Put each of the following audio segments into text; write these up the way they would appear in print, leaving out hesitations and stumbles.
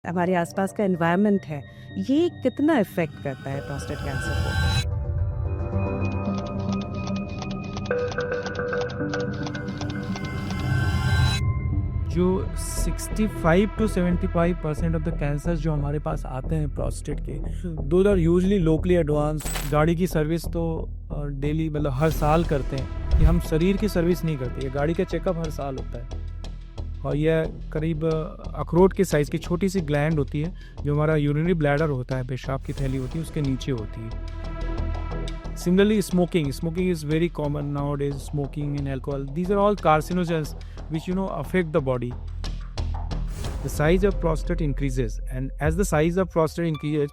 हमारे आसपास का एनवायरनमेंट है, ये कितना इफेक्ट करता है प्रोस्टेट कैंसर को? जो 65 टू 75% ऑफ द कैंसर जो हमारे पास आते हैं प्रोस्टेट के, दो आर यूजली लोकली एडवांस। गाड़ी की सर्विस तो डेली मतलब हर साल करते हैं। कि हम शरीर की सर्विस नहीं करते, ये गाड़ी का चेकअप हर साल होता है। और यह करीब अखरोट के साइज़ की छोटी सी ग्लैंड होती है, जो हमारा यूरिनरी ब्लैडर होता है, पेशाब की थैली होती है, उसके नीचे होती है। Similarly, smoking is very common nowadays. Smoking and alcohol, these are all carcinogens which affect the body. The size of prostate increases, and as the size of prostate increases,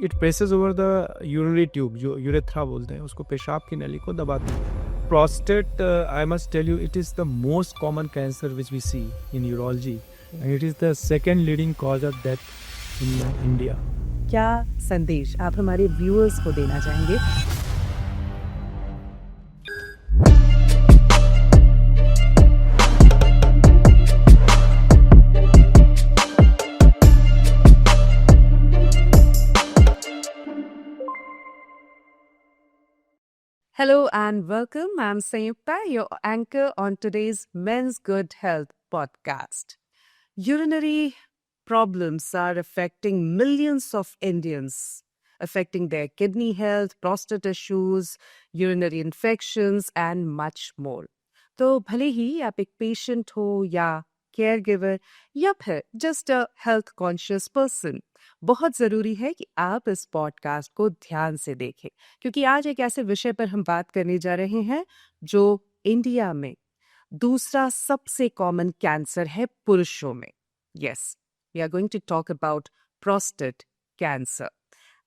it presses over the urinary tube, जो urethra बोलते हैं, उसको पेशाब की नली को दबाती है. Prostate, I must tell you, it is the most common cancer which we see in urology, and it is the second leading cause of death in India. क्या संदेश आप हमारे व्यूअर्स को देना चाहेंगे? Hello and welcome. I'm Sayukta, your anchor on today's Men's Good Health podcast. Urinary problems are affecting millions of Indians, affecting their kidney health, prostate issues, urinary infections, and much more. तो भले ही आप एक patient हो या care giver या फिर just a health conscious person, बहुत ज़रूरी है कि आप इस पॉडकास्ट को ध्यान से देखें, क्योंकि आज एक ऐसे विषय पर हम बात करने जा रहे हैं जो इंडिया में दूसरा सबसे कॉमन कैंसर है पुरुषों में. Yes, we are going to talk about prostate cancer.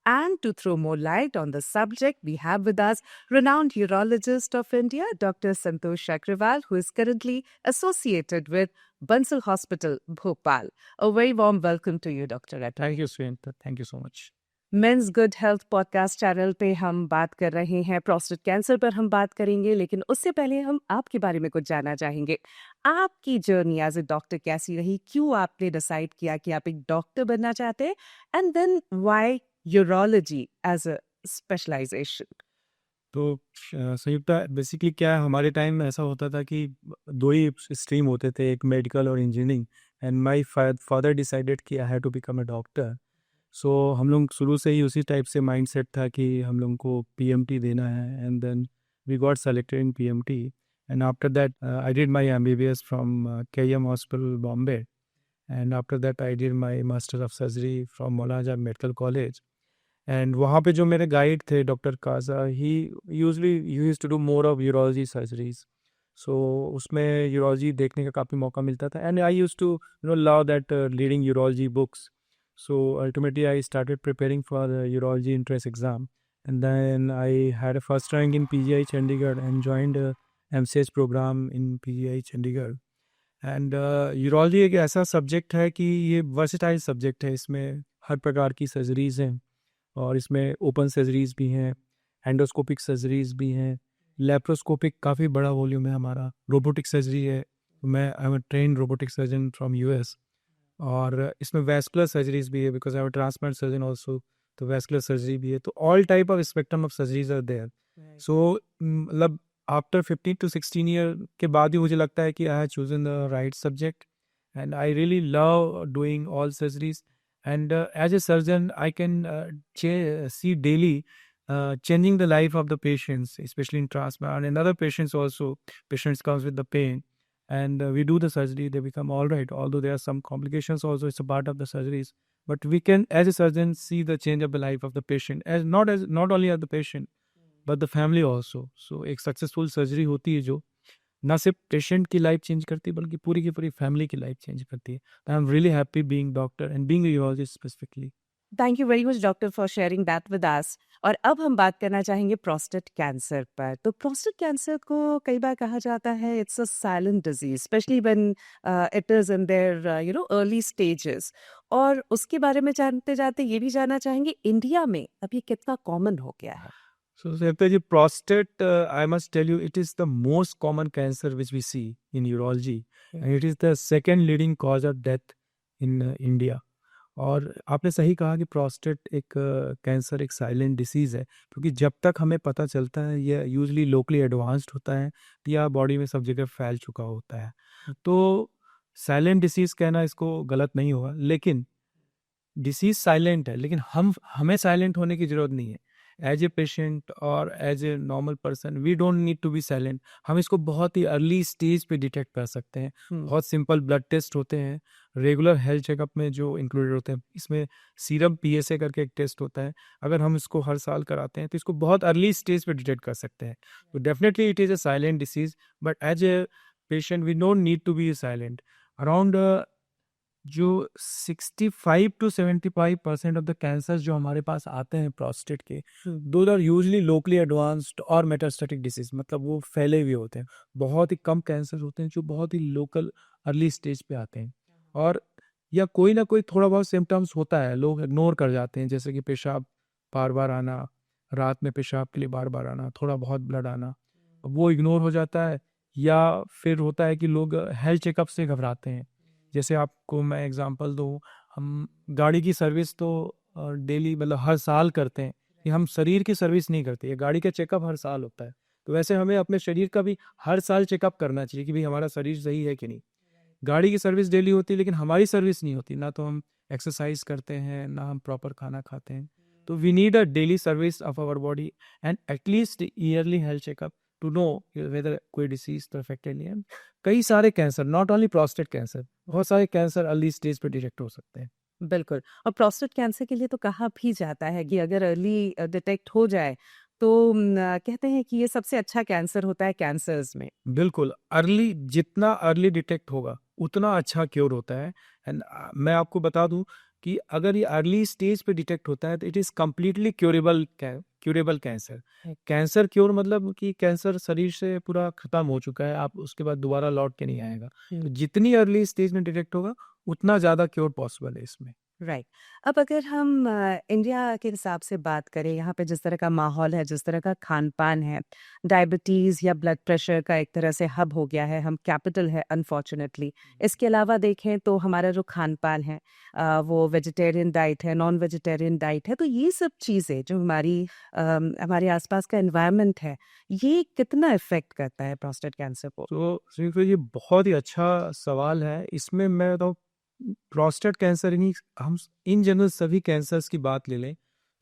And to throw more light on the subject, we have with us renowned urologist of India, Dr. Santosh Agrawal, who is currently associated with Bansal Hospital, Bhopal. A very warm welcome to you, Dr. Agrawal. Thank you, Swayanta. Thank you so much. Men's good health podcast channel पे हम बात कर रहे हैं, prostate cancer पर हम बात करेंगे, लेकिन उससे पहले हम आपके बारे में कुछ जानना चाहेंगे. आपकी जर्नी एज ए डॉक्टर कैसी रही? क्यों आपने डिसाइड किया कि आप एक डॉक्टर बनना चाहते हैं? And then why urology as a specialisation? तो संयुक्ता, बेसिकली क्या है, हमारे टाइम में ऐसा होता था कि दो ही स्ट्रीम होते थे, एक मेडिकल और engineering. And my father decided कि I have to become a doctor. So हम लोग शुरू से ही उसी टाइप से माइंडसेट था कि हम लोग को पीएमटी देना है. And then we got selected in PMT. And after that I did my MBBS from KM hospital Bombay. And after that I did my master of surgery from Maulana medical college. And वहाँ पे जो मेरे guide थे, doctor Kaja, he usually use to do more of urology surgeries. So उसमें urology देखने का काफ़ी मौका मिलता था. And I use to love that reading urology books. So ultimately, I started preparing for the urology entrance exam, and then I had a first rank in PGI Chandigarh and joined a MCH program in PGI Chandigarh. And urology एक ऐसा subject है कि ये versatile subject है. इसमें हर प्रकार की surgeries हैं, और इसमें ओपन सर्जरीज भी हैं, एंडोस्कोपिक सर्जरीज भी हैं, लेप्रोस्कोपिक काफ़ी बड़ा वॉल्यूम है हमारा, रोबोटिक सर्जरी है. मैं I am train robotic surgeon from US. और इसमें वैस्कुलर सर्जरीज भी है, because I am transplant surgeon also. तो वैस्कुलर सर्जरी भी है. तो all type of spectrum of surgeries are there. So मतलब आफ्टर 15 to 16 ईयर के बाद ही मुझे लगता है कि I have chosen the right subject. And I really love doing all surgeries. And as a surgeon I can see daily changing the life of the patients, especially in transplant and other patients also. Patients comes with the pain, and we do the surgery, they become all right, although there are some complications also. It's a part of the surgeries, but we can as a surgeon see the change of the life of the patient, as not only of the patient but the family also. So एक successful surgery होती है जो ना सिर्फ patient की life change करती है, बल्कि पूरी की पूरी फैमिली की लाइफ चेंज करती है. I am really happy being doctor and being a urologist specifically. Thank you very much doctor for sharing that with us. और अब हम बात करना चाहेंगे प्रोस्टेट कैंसर पर. तो प्रोस्टेट कैंसर को कई बार कहा जाता है it's a silent disease, specially when it is in their early stages. और उसके बारे में जानते जाते ये भी जानना चाहेंगे, इंडिया में अभी कितना कॉमन हो गया है? So, Sayaktaji, prostate, I must tell you, it is the most common cancer which we see in urology, and it is the second leading cause of death in India. और आपने सही कहा कि प्रोस्टेट एक cancer एक silent disease है, क्योंकि जब तक हमें पता चलता है ये यूजुअली लोकली एडवांस्ड होता है या बॉडी में सब जगह फैल चुका होता है। तो साइलेंट डिसीज़ कहना इसको गलत नहीं होगा, लेकिन डिसीज़ साइलेंट है, लेकिन हमें साइलेंट होने की ज़रूरत नहीं है। एज ए पेशेंट और as a normal person we don't need to be silent. हम इसको बहुत ही अर्ली स्टेज पे डिटेक्ट कर सकते हैं। बहुत सिंपल ब्लड टेस्ट होते हैं रेगुलर हेल्थ चेकअप में जो इंक्लूडेड होते हैं। इसमें सीरम पीएसए करके एक टेस्ट होता है, अगर हम इसको हर साल कराते हैं तो इसको बहुत अर्ली स्टेज पे डिटेक्ट कर सकते हैं। तो definitely it is a silent disease, but as a patient we don't need to be silent. Around जो 65 टू 75% ऑफ द कैंसर जो हमारे पास आते हैं प्रोस्टेट के, दो आर यूजली लोकली एडवांस्ड और मेटास्टेटिक डिसीज, मतलब वो फैले हुए होते हैं। बहुत ही कम कैंसर होते हैं जो बहुत ही लोकल अर्ली स्टेज पे आते हैं, और या कोई ना कोई थोड़ा बहुत सिम्टम्स होता है, लोग इग्नोर कर जाते हैं, जैसे कि पेशाब बार बार आना, रात में पेशाब के लिए बार बार आना, थोड़ा बहुत ब्लड आना, वो इग्नोर हो जाता है। या फिर होता है कि लोग हेल्थ चेकअप से घबराते हैं। जैसे आपको मैं एग्जांपल दूँ, हम गाड़ी की सर्विस तो डेली मतलब हर साल करते हैं, कि हम शरीर की सर्विस नहीं करते, ये गाड़ी का चेकअप हर साल होता है। तो वैसे हमें अपने शरीर का भी हर साल चेकअप करना चाहिए कि भाई हमारा शरीर सही है कि नहीं। गाड़ी की सर्विस डेली होती है, लेकिन हमारी सर्विस नहीं होती, ना तो हम एक्सरसाइज करते हैं, ना हम प्रॉपर खाना खाते हैं। तो we need a daily service of our body and at least yearly health checkup to know whether कोई डिसीज तो अफेक्टेड नहीं है। कई सारे cancer, not only prostate cancer, बहुत सारे कैंसर अर्ली स्टेज पे डिटेक्ट हो सकते हैं। बिल्कुल। और प्रोस्टेट कैंसर के लिए तो कहा भी जाता है कि अगर अर्ली डिटेक्ट हो जाए तो कहते हैं कि ये सबसे अच्छा कैंसर होता है कैंसर्स में। बिल्कुल, अर्ली जितना अर्ली डिटेक्ट होगा उतना अच्छा क्योर होता है। एंड मैं आपको बता दूं कि अगर ये अर्ली स्टेज पे डिटेक्ट होता है तो it is completely curable cancer. Cancer cure मतलब कि कैंसर शरीर से पूरा खत्म हो चुका है, आप उसके बाद दोबारा लौट के नहीं आएगा। तो जितनी अर्ली स्टेज में डिटेक्ट होगा उतना ज़्यादा क्योर पॉसिबल है इसमें। राइट। अब अगर हम इंडिया के हिसाब से बात करें, यहाँ पे जिस तरह का माहौल है, जिस तरह का खान-पान है, डायबिटीज़ या ब्लड प्रेशर का एक तरह से हब हो गया है, हम कैपिटल है अनफॉर्च्युनेटली। इसके अलावा देखें तो हमारा जो खान-पान है वो वेजिटेरियन डाइट है, नॉन वेजिटेरियन डाइट है, तो ये सब चीज़ें जो हमारे आसपास का एनवायरनमेंट है, ये कितना इफ़ेक्ट करता है प्रोस्टेट कैंसर को? तो श्रीयुक्त ये बहुत ही अच्छा सवाल है। इसमें मैं तो प्रोस्टेट कैंसर नहीं, हम इन जनरल सभी कैंसर्स की बात ले लें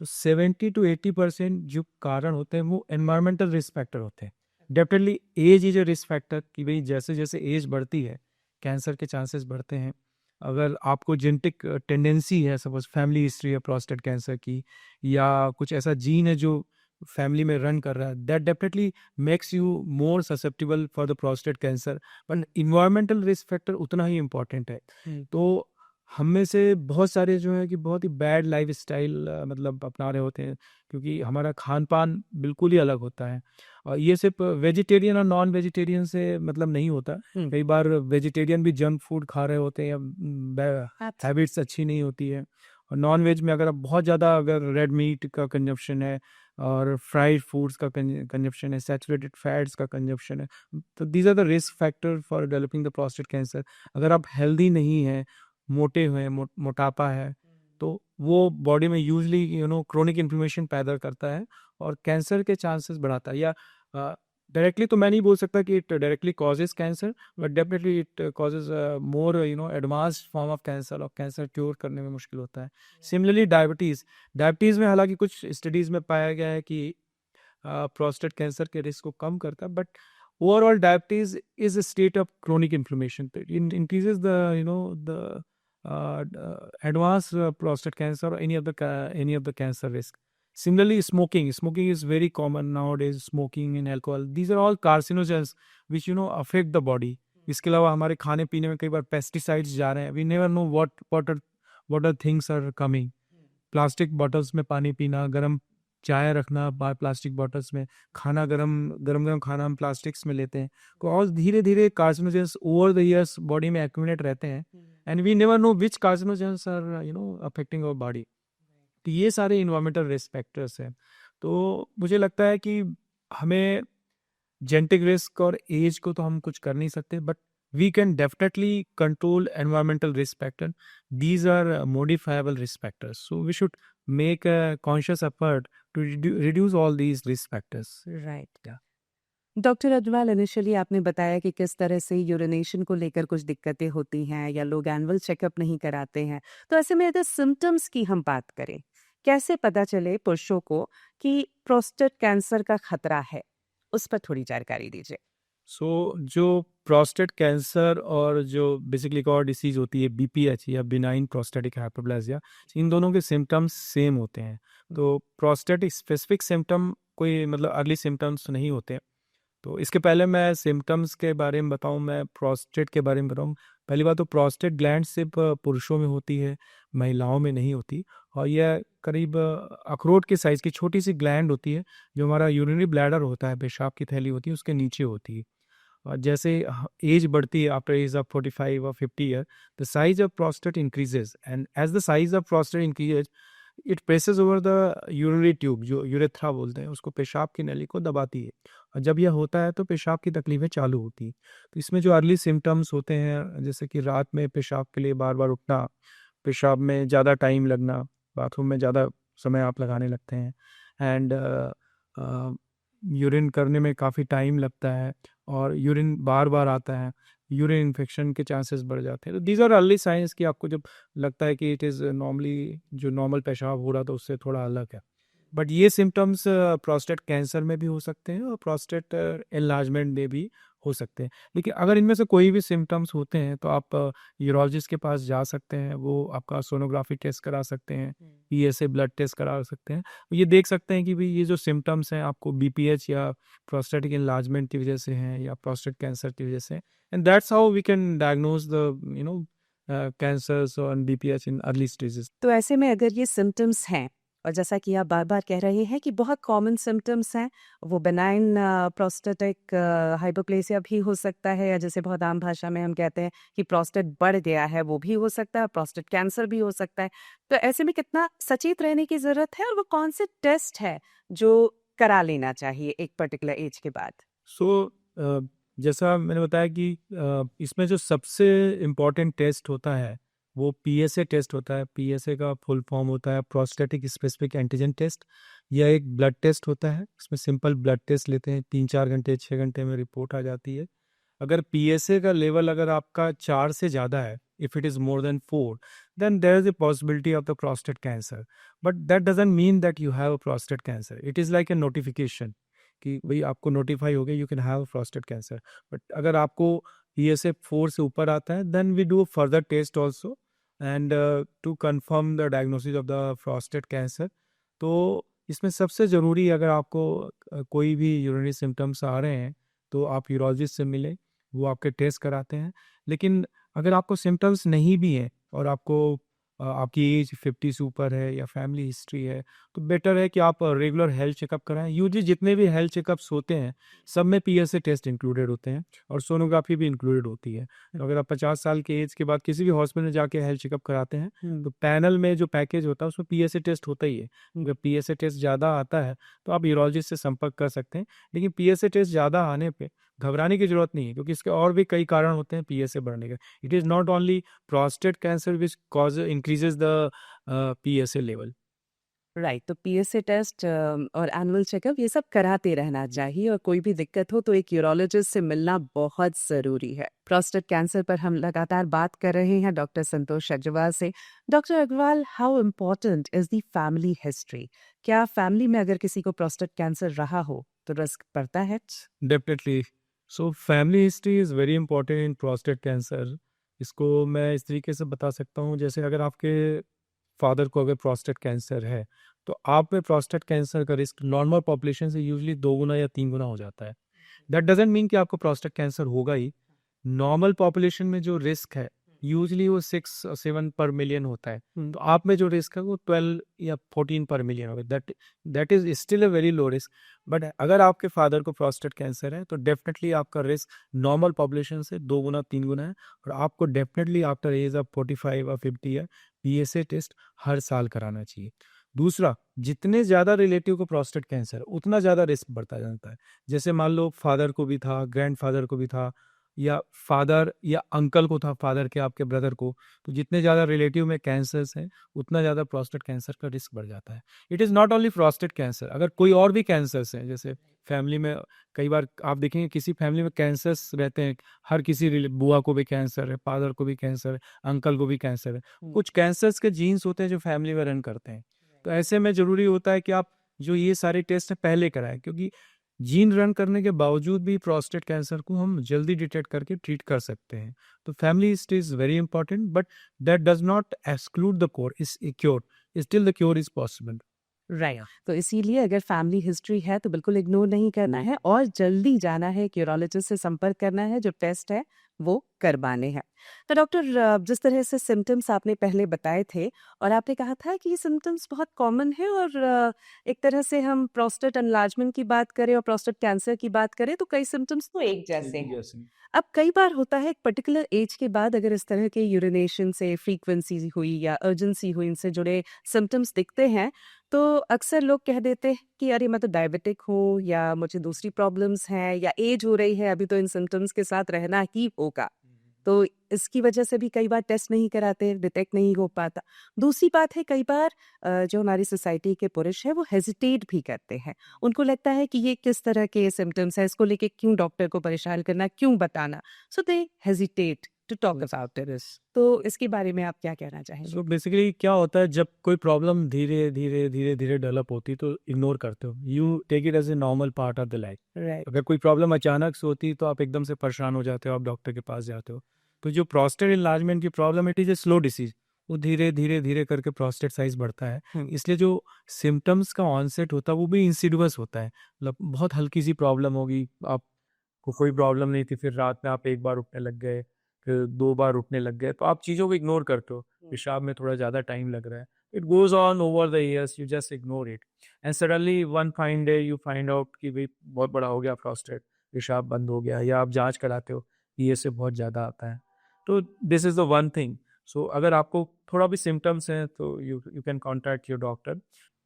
तो 70 टू 80% जो कारण होते हैं वो एनवायरमेंटल रिस्क फैक्टर होते हैं। Definitely age is a risk factor, कि भाई जैसे जैसे एज बढ़ती है कैंसर के चांसेस बढ़ते हैं। अगर आपको जेनेटिक टेंडेंसी है, सपोज फैमिली हिस्ट्री है प्रोस्टेट कैंसर की, या कुछ ऐसा जीन है जो फैमिली में रन कर रहा है, that definitely makes you more susceptible for the prostate cancer. But environmental risk factor उतना ही इम्पॉर्टेंट है। तो हम में से बहुत सारे जो है कि बहुत ही बैड लाइफ स्टाइल मतलब अपना रहे होते हैं, क्योंकि हमारा खान पान बिल्कुल ही अलग होता है। और ये सिर्फ वेजिटेरियन और नॉन वेजिटेरियन से मतलब नहीं होता। कई बार वेजिटेरियन भी जंक फूड खा रहे होते हैं या हैबिट्स अच्छी नहीं होती है। और नॉन वेज में अगर आप बहुत ज़्यादा अगर रेड मीट का कंजप्शन है और फ्राइड फूड्स का कंजप्शन है, सैचुरेटेड फैट्स का कंजप्शन है, तो these are the risk factor for developing the prostate cancer. अगर आप हेल्दी नहीं हैं, मोटे हुए मोटापा है, तो वो बॉडी में यूजली क्रोनिक इन्फ्लेमेशन पैदा करता है और कैंसर के चांसेस बढ़ाता है। या डायरेक्टली तो मैं नहीं बोल सकता कि it directly causes cancer, but definitely it causes more advanced form of cancer, और कैंसर क्योर करने में मुश्किल होता है। सिमिलरली डायबिटीज़ में हालांकि कुछ स्टडीज़ में पाया गया है कि प्रोस्टेट कैंसर के रिस्क को कम करता है, but overall diabetes is a state of chronic inflammation. It increases the advanced prostate cancer or any of the cancer risk. Similarly, smoking is very common nowadays. Smoking and alcohol, these are all carcinogens which affect the body. इसके अलावा हमारे खाने पीने में कई बार pesticides जा रहे हैं, we never know what are things are coming. Plastic bottles में पानी पीना, गर्म चाय रखना प्लास्टिक बॉटल्स में, खाना गरम खाना हम प्लास्टिक्स में लेते हैं, तो और धीरे धीरे carcinogens over the years body में एक्यूमुलेट रहते हैं, and we never know which carcinogens are affecting our body. तो ये सारे इन्वायरमेंटल रिस्क फैक्टर्स हैं। तो मुझे लगता है कि हमें जेनेटिक रिस्क और एज को तो हम कुछ कर नहीं सकते, but we can definitely control environmental risk factor. These are modifiable risk factors, so we should make a conscious effort to reduce all these risk factors. Right. Yeah. Doctor Agarwal, initially आपने बताया कि किस तरह से यूरिनेशन को लेकर कुछ दिक्कतें होती हैं या लोग एनुअल चेकअप नहीं कराते हैं। तो ऐसे में अगर सिम्टम्स की हम बात करें, कैसे पता चले पुरुषों को कि प्रोस्टेट कैंसर का खतरा है? उस पर थोड़ी जानकारी दीजिए। सो जो प्रोस्टेट कैंसर और जो बेसिकली एक और डिसीज होती है BPH या बिनाइन प्रोस्टेटिक हाइपरप्लेजिया, इन दोनों के सिम्टम्स सेम होते हैं। तो प्रोस्टेटिक स्पेसिफिक सिम्टम कोई मतलब अर्ली सिम्टम्स नहीं होते हैं। तो इसके पहले मैं सिम्टम्स के बारे में बताऊं, मैं प्रोस्टेट के बारे में बताऊं। पहली बात तो प्रोस्टेट ग्लैंड सिर्फ पुरुषों में होती है, महिलाओं में नहीं होती। और यह करीब अखरोट के साइज़ की छोटी सी ग्लैंड होती है, जो हमारा यूरिनरी ब्लैडर होता है, पेशाब की थैली होती है, उसके नीचे होती है। और जैसे एज बढ़ती है, आफ्टर एज ऑफ 45 और 50 year, the size of prostate increases, and as the size of prostate increases it presses over the urinary tube, जो यूरेथ्रा बोलते हैं, उसको पेशाब की नली को दबाती है। और जब यह होता है तो पेशाब की तकलीफें चालू होती हैं। तो इसमें जो अर्ली सिम्टम्स होते हैं, जैसे कि रात में पेशाब के लिए बार बार उठना, पेशाब में ज़्यादा टाइम लगना, बाथरूम में ज़्यादा समय आप लगाने लगते हैं, एंड यूरिन करने में काफ़ी टाइम लगता है और यूरिन बार बार आता है, यूरिन इन्फेक्शन के चांसेस बढ़ जाते हैं। तो दीज आर अर्ली साइंस कि आपको जब लगता है कि इट इज़ नॉर्मली जो नॉर्मल पेशाब हो रहा था उससे थोड़ा अलग है। बट ये सिम्टम्स प्रोस्टेट कैंसर में भी हो सकते हैं और प्रोस्टेट एनलार्जमेंट में भी हो सकते हैं। लेकिन अगर इनमें से कोई भी सिम्टम्स होते हैं तो आप यूरोलॉजिस्ट के पास जा सकते हैं, वो आपका सोनोग्राफी टेस्ट करा सकते हैं, PSA ब्लड टेस्ट करा सकते हैं। ये देख सकते हैं कि भाई ये जो सिम्टम्स हैं आपको BPH या प्रोस्टेटिक एनलार्जमेंट की वजह से हैं या प्रोस्टेट कैंसर की वजह से, and that's how we can diagnose the cancers और BPH in early stages. तो ऐसे में अगर ये सिम्टम्स हैं, और जैसा कि आप बार-बार कह रहे हैं कि बहुत कॉमन सिम्पटम्स हैं, वो बेनाइन प्रोस्टेटिक हाइपोप्लेसिया भी हो सकता है, या जैसे बहुत आम भाषा में हम कहते हैं कि प्रोस्टेट बढ़ गया है, वो भी हो सकता है, प्रोस्टेट कैंसर भी हो सकता है। तो ऐसे में कितना सचेत रहने की ज़रूरत है, और वो कौन से टेस्ट है जो करा लेना चाहिए एक पर्टिकुलर एज के बाद? सो जैसा मैंने बताया कि इसमें जो सबसे इम्पॉर्टेंट टेस्ट होता है वो PSA टेस्ट होता है। PSA का फुल फॉर्म होता है प्रोस्टेटिक स्पेसिफिक एंटीजन टेस्ट। यह एक ब्लड टेस्ट होता है, इसमें सिंपल ब्लड टेस्ट लेते हैं, 3-4 घंटे 6 घंटे में रिपोर्ट आ जाती है। अगर PSA का लेवल अगर आपका 4 से ज़्यादा है, if it is more than 4, then there is a possibility of the prostate cancer, but that doesn't mean that you have a prostate cancer. It is like a notification कि भाई आपको notify हो गया, you can have prostate cancer. But अगर आपको PSA 4 से ऊपर आता है, then we do further test also and to confirm the diagnosis of the prostate cancer. तो इसमें सबसे ज़रूरी, अगर आपको कोई भी यूरिनरी सिम्टम्स आ रहे हैं तो आप यूरोलॉजिस्ट से मिलें, वो आपके टेस्ट कराते हैं। लेकिन अगर आपको सिम्टम्स नहीं भी हैं और आपको आपकी एज 50 से ऊपर है या फैमिली हिस्ट्री है, तो बेटर है कि आप रेगुलर हेल्थ चेकअप कराएं। यूजली जितने भी हेल्थ चेकअप्स होते हैं सब में PSA टेस्ट इंक्लूडेड होते हैं और सोनोग्राफी भी इंक्लूडेड होती है। तो अगर आप 50 साल के एज के बाद किसी भी हॉस्पिटल में जाके हेल्थ चेकअप कराते हैं तो पैनल में जो पैकेज होता है उसमें PSA टेस्ट होता ही है। अगर PSA टेस्ट ज़्यादा आता है तो आप यूरोलॉजिस्ट से संपर्क कर सकते हैं। लेकिन PSA टेस्ट ज़्यादा आने पर घबराने की जरूरत नहीं है, क्योंकि इसके और भी कई कारण होते हैं PSA बढ़ने के। It is not only prostate cancer which increases the PSA level. Right, तो PSA टेस्ट और एनुअल चेकअप ये सब कराते रहना चाहिए, और कोई भी दिक्कत हो तो एक यूरोलॉजिस्ट से मिलना बहुत ज़रूरी है। प्रोस्टेट कैंसर पर हम लगातार बात कर रहे हैं डॉक्टर संतोष अग्रवाल से। Doctor Agarwal, how important is the family history? क्या फैमिली में अगर किसी को प्रोस्टेट कैंसर रहा हो तो रिस्क पड़ता है? Definitely. So family history is very important in prostate cancer. इसको मैं इस तरीके से बता सकता हूँ, जैसे अगर आपके फादर को अगर प्रोस्टेट कैंसर है तो आप में प्रोस्टेट कैंसर का रिस्क नॉर्मल पॉपुलेशन से यूजुअली 2 गुना या 3 गुना हो जाता है। दैट डजंट मीन कि आपको प्रोस्टेट कैंसर होगा ही। नॉर्मल पॉपुलेशन में जो रिस्क है यूजुअली वो 6-7 पर मिलियन होता है, तो आप में जो रिस्क है वो 12 या 14 पर मिलियन होगा। That is still a very low risk. But अगर आपके फादर को प्रोस्टेट कैंसर है तो डेफिनेटली आपका रिस्क नॉर्मल पॉपुलेशन से 2 गुना 3 गुना है, और आपको डेफिनेटली आफ्टर एज ऑफ 45 और 50 ईयर PSA टेस्ट हर साल कराना चाहिए। दूसरा, जितने ज़्यादा रिलेटिव को प्रोस्टेट कैंसर उतना ज़्यादा रिस्क बढ़ता जाता है। जैसे मान लो फादर को भी था, ग्रैंडफादर को भी था, या फादर या अंकल को था, फादर के आपके ब्रदर को, तो जितने ज़्यादा रिलेटिव में कैंसर्स हैं उतना ज़्यादा प्रोस्टेट कैंसर का रिस्क बढ़ जाता है। It is not only prostate cancer, अगर कोई और भी कैंसर्स हैं, जैसे फैमिली में कई बार आप देखेंगे किसी फैमिली में कैंसर्स रहते हैं, हर किसी बुआ को भी कैंसर है, फादर को भी कैंसर है, अंकल को भी कैंसर है, कुछ कैंसर्स के जीन्स होते हैं जो फैमिली में रन करते हैं। तो ऐसे में ज़रूरी होता है कि आप जो ये सारे टेस्ट हैं पहले कराएं, क्योंकि जीन रन करने के बावजूद भी प्रोस्टेट कैंसर को हम जल्दी डिटेक्ट करके ट्रीट कर सकते हैं। तो family history is very important, but that does not exclude the cure, still the cure is possible. Right. तो इसीलिए अगर फैमिली हिस्ट्री है तो बिल्कुल इग्नोर नहीं करना है और जल्दी जाना है, न्यूरोलॉजिस्ट से संपर्क करना है, जो टेस्ट है वो करवाने हैं। तो डॉक्टर, जिस तरह से सिम्टम्स आपने पहले बताए थे और आपने कहा था कि ये सिम्टम्स बहुत कॉमन है और एक तरह से हम प्रोस्टेट एनलार्जमेंट की बात करें और प्रोस्टेट कैंसर की बात करें तो कई सिम्टम्स तो एक जैसे हैं। अब कई बार होता है एक पर्टिकुलर एज के बाद अगर इस तरह के यूरिनेशन से फ्रीक्वेंसी हुई या अर्जेंसी हुई, इनसे जुड़े सिम्टम्स दिखते हैं, तो अक्सर लोग कह देते हैं कि अरे मैं तो डायबिटिक हूँ या मुझे दूसरी प्रॉब्लम्स हैं या एज हो रही है, अभी तो इन सिम्टम्स के साथ रहना ही होगा। तो इसकी वजह से भी कई बार टेस्ट नहीं कराते, डिटेक्ट नहीं हो पाता। दूसरी बात है, कई बार जो हमारी सोसाइटी के पुरुष हैं वो हेजिटेट भी करते हैं। उनको लगता है कि ये किस तरह के सिम्टम्स है, इसको लेके क्यों डॉक्टर को परेशान करना, क्यों बताना। So they hesitate to talk about this. तो इसके बारे में आप क्या कहना चाहेंगे? सो बेसिकली क्या होता है, जब कोई प्रॉब्लम धीरे धीरे धीरे धीरे डेवलप होती है तो इग्नोर करते हो, you take it as a normal part of the life. Right. अगर कोई प्रॉब्लम अचानक से होती है तो आप एकदम से परेशान हो जाते हो, आप डॉक्टर के पास जाते हो। तो जो प्रोस्टेट इन्लार्जमेंट की problem, it is a slow disease, वो धीरे धीरे धीरे करके प्रोस्टेट साइज बढ़ता है। इसलिए जो सिम्टम्स का ऑनसेट होता है वो भी इंसिडियस होता है। मतलब बहुत हल्की सी प्रॉब्लम होगी, आपको कोई प्रॉब्लम नहीं थी, फिर रात में आप एक बार उठने लग गए, फिर 2 बार उठने लग गए, तो आप चीज़ों को इग्नोर करते हो। पेशाब में थोड़ा ज़्यादा टाइम लग रहा है, it goes on over the years, you just ignore it and suddenly one fine day you find out कि भाई बहुत बड़ा हो गया प्रोस्टेट, पेशाब बंद हो गया, या आप जांच कराते हो कि ये से बहुत ज़्यादा आता है। तो this is the one thing. So अगर आपको थोड़ा भी सिम्टम्स हैं तो you you can contact your doctor.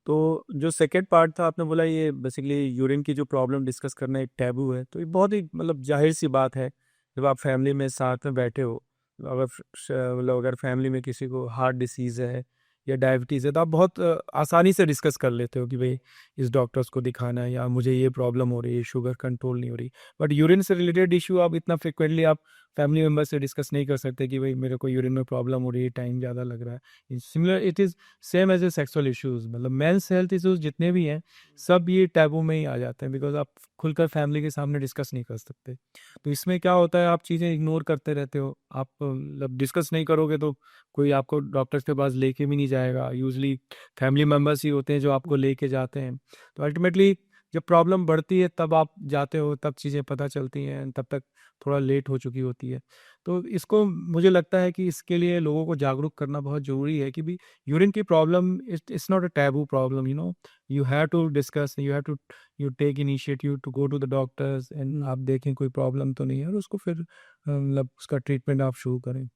तो जो सेकेंड पार्ट था, आपने बोला ये बेसिकली यूरिन की जो प्रॉब्लम डिस्कस करना एक टैबू है, तो ये बहुत ही मतलब जाहिर सी बात है। जब आप फैमिली में साथ में बैठे हो, अगर मतलब अगर फैमिली में किसी को हार्ट डिसीज़ है या डायबिटीज़ है, तो आप बहुत आसानी से डिस्कस कर लेते हो कि भाई इस डॉक्टर्स को दिखाना है, या मुझे ये प्रॉब्लम हो रही है, शुगर कंट्रोल नहीं हो रही। बट यूरिन से रिलेटेड इशू आप इतना फ्रिक्वेंटली आप फैमिली मेम्बर से डिस्कस नहीं कर सकते कि भाई मेरे को यूरिन में प्रॉब्लम हो रही है, टाइम ज़्यादा लग रहा है। Similar it is same as a sexual issues, मतलब मेंस हेल्थ इश्यूज़ जितने भी हैं सब ये टैबू में ही आ जाते हैं, बिकॉज आप खुलकर फैमिली के सामने डिस्कस नहीं कर सकते। तो इसमें क्या होता है, आप चीज़ें इग्नोर करते रहते हो, आप मतलब डिस्कस नहीं करोगे तो कोई आपको डॉक्टर के पास लेके भी नहीं जाएगा। यूजली फैमिली मेम्बर्स ही होते हैं जो आपको लेके जाते हैं। तो अल्टीमेटली जब प्रॉब्लम बढ़ती है तब आप जाते हो, तब चीज़ें पता चलती हैं, तब तक थोड़ा लेट हो चुकी होती है। तो इसको मुझे लगता है कि इसके लिए लोगों को जागरूक करना बहुत ज़रूरी है कि भी यूरिन की problem it's not a taboo problem, you know, you have to discuss, you have to you take initiative to go to the doctors and आप देखें कोई प्रॉब्लम तो नहीं है, और उसको फिर मतलब उसका ट्रीटमेंट आप शुरू करें।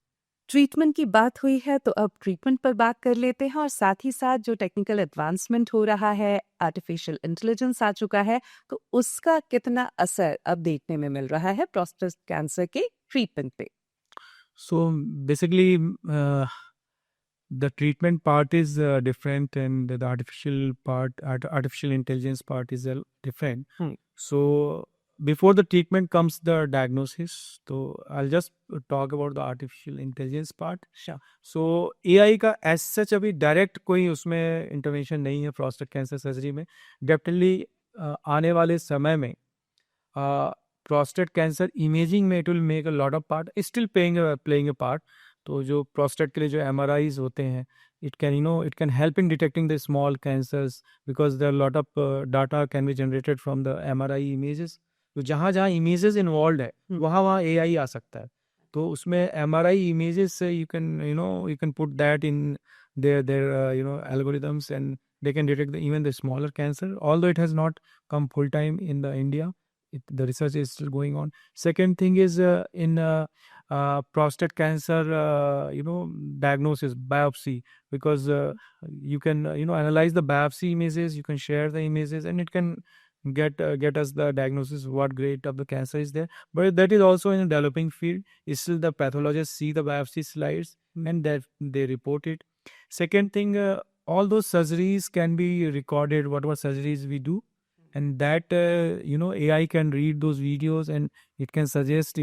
ट्रीटमेंट की बात हुई है तो अब ट्रीटमेंट पर बात कर लेते हैं और साथ ही साथ जो टेक्निकल एडवांसमेंट हो रहा है, आर्टिफिशियल इंटेलिजेंस आ चुका है, तो उसका कितना असर अब देखने में मिल रहा है प्रोस्टेट कैंसर के ट्रीटमेंट पे। So basically, the treatment part is different, and the artificial part, artificial intelligence part is different. So before the treatment comes the diagnosis. So I'll just talk about the artificial intelligence part. Sure. So AI का as such अभी direct कोई उसमें intervention नहीं है prostate cancer surgery में। डेफिनेटली आने वाले समय में प्रोस्टेट कैंसर इमेजिंग में it will make a lot of part, still playing a part. तो जो प्रोस्टेट के लिए जो MRIs होते हैं, it can it can help in detecting the small cancers, because there lot of data can be generated from the MRI images. तो जहाँ जहाँ इमेजेस इन्वॉल्व है वहाँ वहाँ AI आ सकता है। तो उसमें MRI इमेजेस से you can put that in their algorithms, and they can detect even the smaller cancer, although it has not come full time in the India. The research is still going on. Second thing is in prostate cancer, diagnosis, biopsy, because you can analyze the biopsy images, you can share the images, and it can get us the diagnosis what grade of the cancer is there. But that is also in a developing field. Still the pathologists see the biopsy slides and that they report it. Second thing, all those surgeries can be recorded, whatever surgeries we do, and that AI can read those videos and it can suggest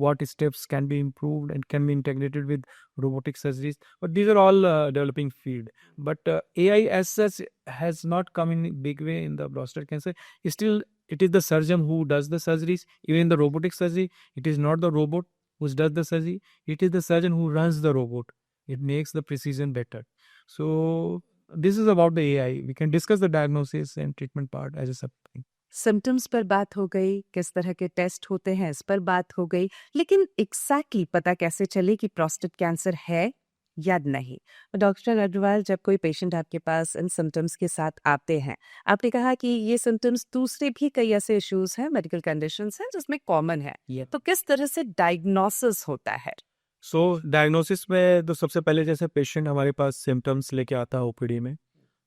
what steps can be improved and can be integrated with robotic surgeries. But these are all developing field. But AI as such has not come in a big way in the prostate cancer. Still, it is the surgeon who does the surgeries. Even in the robotic surgery, it is not the robot who does the surgery. It is the surgeon who runs the robot. It makes the precision better. So this is about the AI. We can discuss the diagnosis and treatment part as a subtopic. Symptoms पर बात हो गई, किस तरह के test होते हैं इस पर बात हो गई, लेकिन एग्जैक्टली पता कैसे चले कि प्रोस्टेट कैंसर है या नहीं। डॉक्टर अग्रवाल, जब कोई पेशेंट आपके पास इन सिम्टम्स के साथ आते हैं, आपने कहा कि ये सिम्टम्स दूसरे भी कई ऐसे इश्यूज हैं, मेडिकल कंडीशंस हैं जिसमें कॉमन है, तो किस तरह से डायग्नोसिस होता है? डायग्नोसिस में तो सबसे पहले जैसे पेशेंट हमारे पास सिम्टम्स लेके आता है ओपीडी में,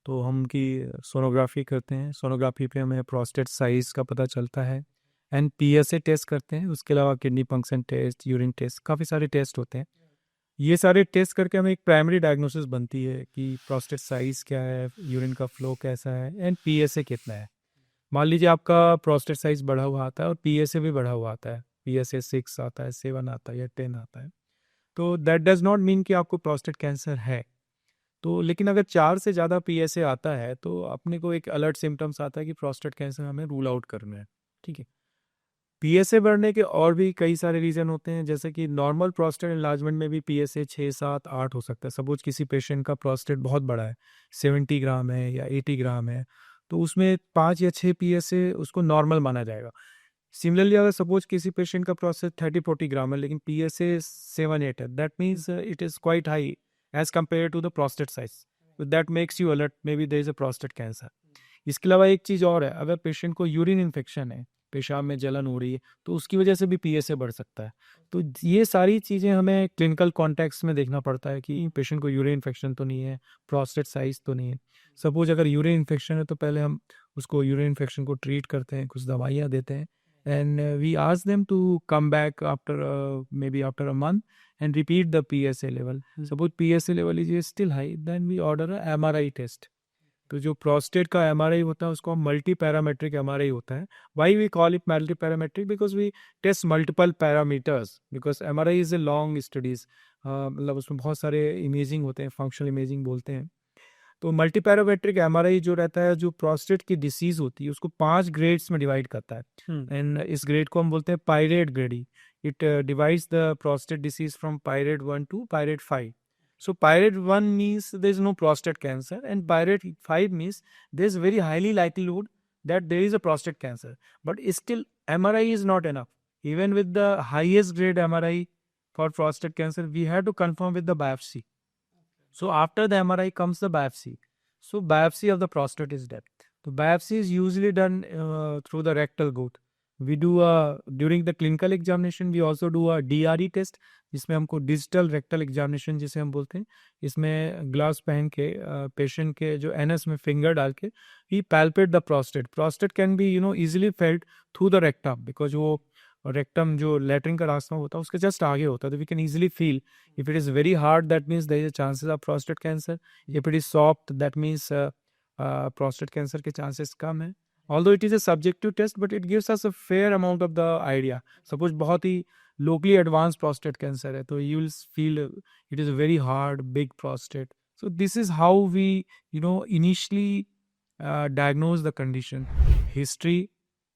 तो हम की सोनोग्राफी करते हैं। सोनोग्राफी पे हमें प्रोस्टेट साइज का पता चलता है एंड PSA टेस्ट करते हैं। उसके अलावा kidney function test, urine test, काफ़ी सारे टेस्ट होते हैं। ये सारे टेस्ट करके हमें एक प्राइमरी डायग्नोसिस बनती है कि प्रोस्टेट साइज क्या है, यूरिन का फ्लो कैसा है एंड PSA कितना है। मान लीजिए आपका प्रोस्टेट साइज बढ़ा हुआ आता है और PSA भी बढ़ा हुआ आता है, PSA 6 आता है, 7 आता है या 10 आता है, तो दैट डज नॉट मीन कि आपको प्रोस्टेट कैंसर है। तो लेकिन अगर 4 से ज़्यादा PSA आता है तो अपने को एक अलर्ट सिम्टम्स आता है कि प्रोस्टेट कैंसर हमें रूल आउट करना है। ठीक है, PSA बढ़ने के और भी कई सारे रीज़न होते हैं, जैसे कि नॉर्मल प्रोस्टेट एनलार्जमेंट में भी PSA 6, 7, 8 हो सकता है। सपोज किसी पेशेंट का प्रोस्टेट बहुत बड़ा है, 70 ग्राम है या 80 ग्राम है, तो उसमें 5 या 6 PSA उसको नॉर्मल माना जाएगा। सिमिलरली अगर सपोज किसी पेशेंट का प्रोस्टेट 30-40 ग्राम है लेकिन PSA 7-8 है, that means it is quite high as compared to the prostate size. So that makes you alert, maybe there is a prostate cancer. इसके अलावा एक चीज़ और है, अगर पेशेंट को यूरिन इन्फेक्शन है, पेशाब में जलन हो रही है, तो उसकी वजह से भी PSA बढ़ सकता है। तो ये सारी चीज़ें हमें क्लिनिकल कॉन्टेक्स्ट में देखना पड़ता है कि पेशेंट को यूरिन इन्फेक्शन तो नहीं है, प्रोस्टेट साइज तो नहीं है। सपोज अगर यूरिन इन्फेक्शन है तो पहले हम उसको यूरिन इन्फेक्शन को ट्रीट करते हैं, कुछ दवाइयाँ देते हैं, and we ask them to come back after maybe after a month and repeat the PSA level. Suppose PSA level is still high, then we order a MRI test. तो जो prostate का MRI होता है उसको multi parametric MRI होता है। Why we call it multi parametric? Because we test multiple parameters, because MRI is a long studies, मतलब उसमें बहुत सारे इमेजिंग होते हैं, फंक्शनल इमेजिंग बोलते हैं। तो मल्टी पैरामेट्रिक MRI जो रहता है, जो प्रोस्टेट की डिसीज होती है उसको 5 ग्रेड्स में डिवाइड करता है एंड इस ग्रेड को हम बोलते हैं pyrite grade. It divides the prostate disease from pyrite 1 to pyrite 5. So pyrite 1 means there is no prostate cancer and pyrite 5 means there is very highly likelihood that there is a prostate cancer. But still MRI is not enough. Even with the highest grade MRI for prostate cancer, we have to confirm with the biopsy. So after the MRI comes the biopsy. So biopsy of the prostate is done. So biopsy is usually done through the rectal route. We do during the clinical examination we also do a DRE test, जिसमें हमको digital rectal examination जिसे हम बोलते हैं, इसमें glass पहन के patient के जो एनस में फिंगर डाल के ही palpate the prostate. Prostate can be easily felt through the rectum, because वो रेक्टम जो लेटरिन का रास्ता होता है उसके जस्ट आगे होता है, तो we can easily feel. If it is very hard that means there is a chances of prostate cancer. If it is soft that means prostate cancer के चांसेस कम है. Although it is a subjective test, but it gives us a fair amount of the idea. Suppose बहुत ही locally advanced prostate cancer है, तो you will feel it is a very hard, big prostate. So this is how we, initially diagnose the condition. History,